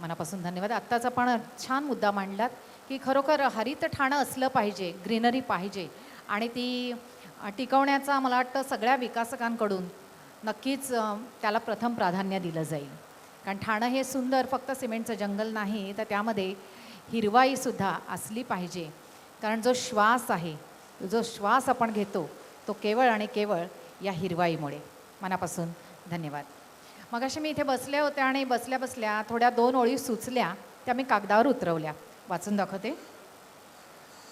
मनापासून धन्यवाद. आत्ताच आपण छान मुद्दा मांडलात की खरोखर हरित ठाणं असलं पाहिजे, ग्रीनरी पाहिजे आणि ती टिकवण्याचा मला वाटतं सगळ्या विकासकांकडून नक्कीच त्याला प्रथम प्राधान्य दिलं जाईल. कारण ठाणं हे सुंदर फक्त सिमेंटचं जंगल नाही, तर त्यामध्ये हिरवाईसुद्धा असली पाहिजे. कारण जो श्वास आहे, जो श्वास आपण घेतो तो केवळ आणि केवळ या हिरवाईमुळे. मनापासून धन्यवाद. मगाशी मी इथे बसले होते आणि बसल्या बसल्या थोड्या 2 ओळी सुचल्या, त्या मी कागदावर उतरवल्या. वाचून दाखवते.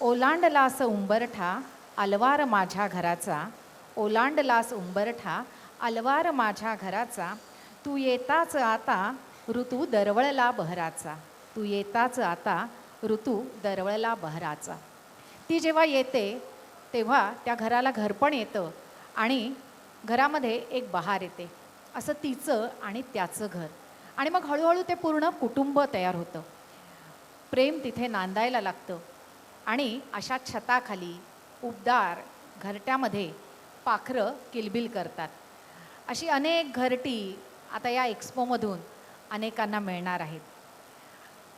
ओलांडलास उंबरठा अलवार माझ्या घराचा, ओलांडलास उंबरठा अलवार माझ्या घराचा, तू येताच आता ऋतू दरवळला बहराचा, तू येताच आता ऋतू दरवळला बहराचा. ती जेव्हा येते तेव्हा त्या घराला घरपण येतं आणि घरामध्ये एक बहार येते. असं तिचं आणि त्याचं घर. आणि मग हळूहळू ते पूर्ण कुटुंब तयार होतं. प्रेम तिथे नांदायला लागतं आणि अशा छताखाली उबदार घरट्यामध्ये पाखरं किलबिल करतात. अशी अनेक घरटी आता या एक्स्पोमधून अनेकांना मिळणार आहेत.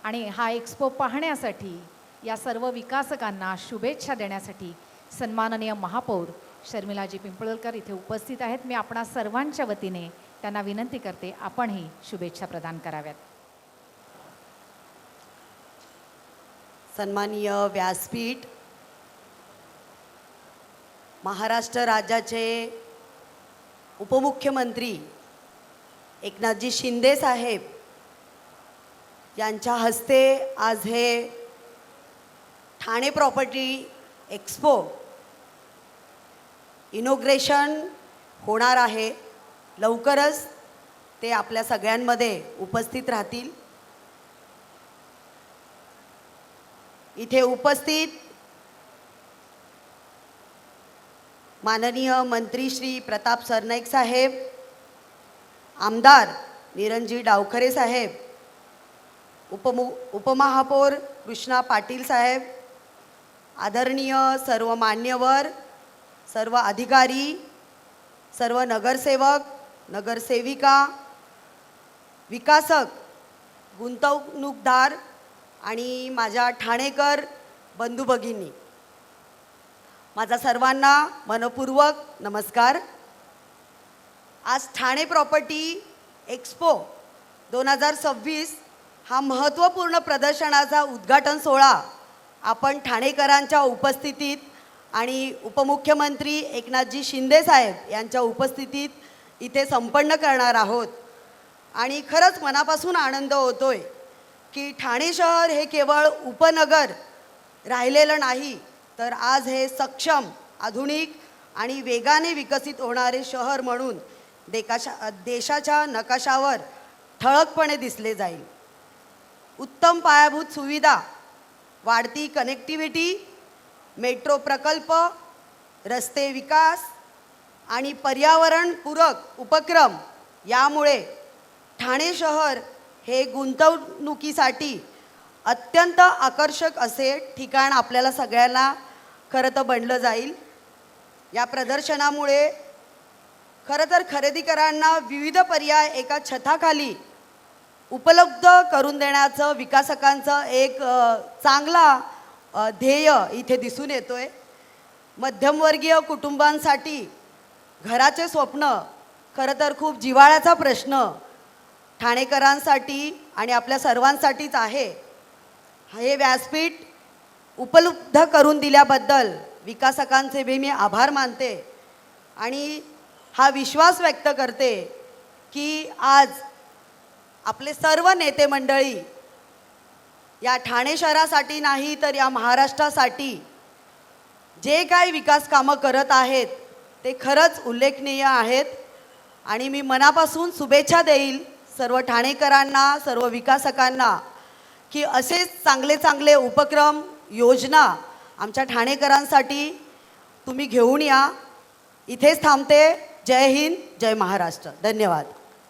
आणि हा एक्स्पो पाहण्यासाठी या सर्व विकासकांना शुभेच्छा देण्यासाठी सन्माननीय महापौर शर्मिलाजी पिंपळकर इथे उपस्थित आहेत. मी आपणा सर्वांच्या वतीने त्यांना विनंती करते, आपणही शुभेच्छा प्रदान कराव्यात. सन्माननीय व्यासपीठ, महाराष्ट्र राज्याचे उपमुख्यमंत्री एकनाथजी शिंदे साहेब यांच्या हस्ते आज हे ठाणे प्रॉपर्टी एक्स्पो इनॉग्रेशन होणार आहे. लवकरच ते आपल्या सगळ्यांमध्ये उपस्थित राहतील. इथे उपस्थित माननीय मंत्री श्री प्रताप सरनाईक साहेब, आमदार निरंजी डावखरे साहेब, उपमहापौर कृष्णा पाटील साहेब, आदरणीय सर्व मान्यवर, सर्व अधिकारी, सर्व नगरसेवक, नगरसेविका, विकासक, गुंतवणूकदार आणि माझ्या ठाणेकर बंधू भगिनी, माझा सर्वांना मनपूर्वक नमस्कार. आज ठाणे प्रॉपर्टी एक्स्पो 2026 हा महत्त्वपूर्ण प्रदर्शनाचा उद्घाटन सोहळा आपण ठाणेकरांच्या उपस्थितीत आणि उपमुख्यमंत्री एकनाथजी शिंदे साहेब यांच्या उपस्थितीत इथे संपन्न करणार आहोत. आणि खरंच मनापासून आनंद होतोय की ठाणे शहर हे केवळ उपनगर राहिलेलं नाही, तर आज हे सक्षम, आधुनिक आणि वेगाने विकसित होणारे शहर म्हणून देशाच्या नकाशावर ठळकपणे दिसले जाईल. उत्तम पायाभूत सुविधा, वाढती कनेक्टिव्हिटी, मेट्रो प्रकल्प, रस्ते विकास आणि पर्यावरणपूरक उपक्रम यामुळे ठाणे शहर हे गुंतवणुकीसाठी अत्यंत आकर्षक असे ठिकाण आपल्याला सगळ्यांना खरं तर बनलं जाईल. या प्रदर्शनामुळे खरं तर खरेदीकरांना विविध पर्याय एका छताखाली उपलब्ध करून देण्याचं विकासकांचं एक चांगला ध्येय इथे दिसून येतोय. मध्यमवर्गीय कुटुंबांसाठी घराचे स्वप्न खरं तर खूप जिव्हाळ्याचा प्रश्न ठाणेकरांसाठी आणि आपल्या सर्वांसाठीच आहे. हे व्यासपीठ उपलब्ध करून दिल्याबद्दल विकासकांचे मी आभार मानते आणि हा विश्वास व्यक्त करते की आज आपले सर्व नेते मंडळी या ठाणे शहरासाठी नाही तर या महाराष्ट्रासाठी जे काही विकास कामं करत आहेत ते खरंच उल्लेखनीय आहेत. आणि मी मनापासून शुभेच्छा देईल सर्व ठाणेकरांना, सर्व विकासकांना की असेच चांगले चांगले उपक्रम, योजना आमच्या ठाणेकरांसाठी तुम्ही घेऊन या. इथेच थांबते. जय हिंद, जय महाराष्ट्र. धन्यवाद.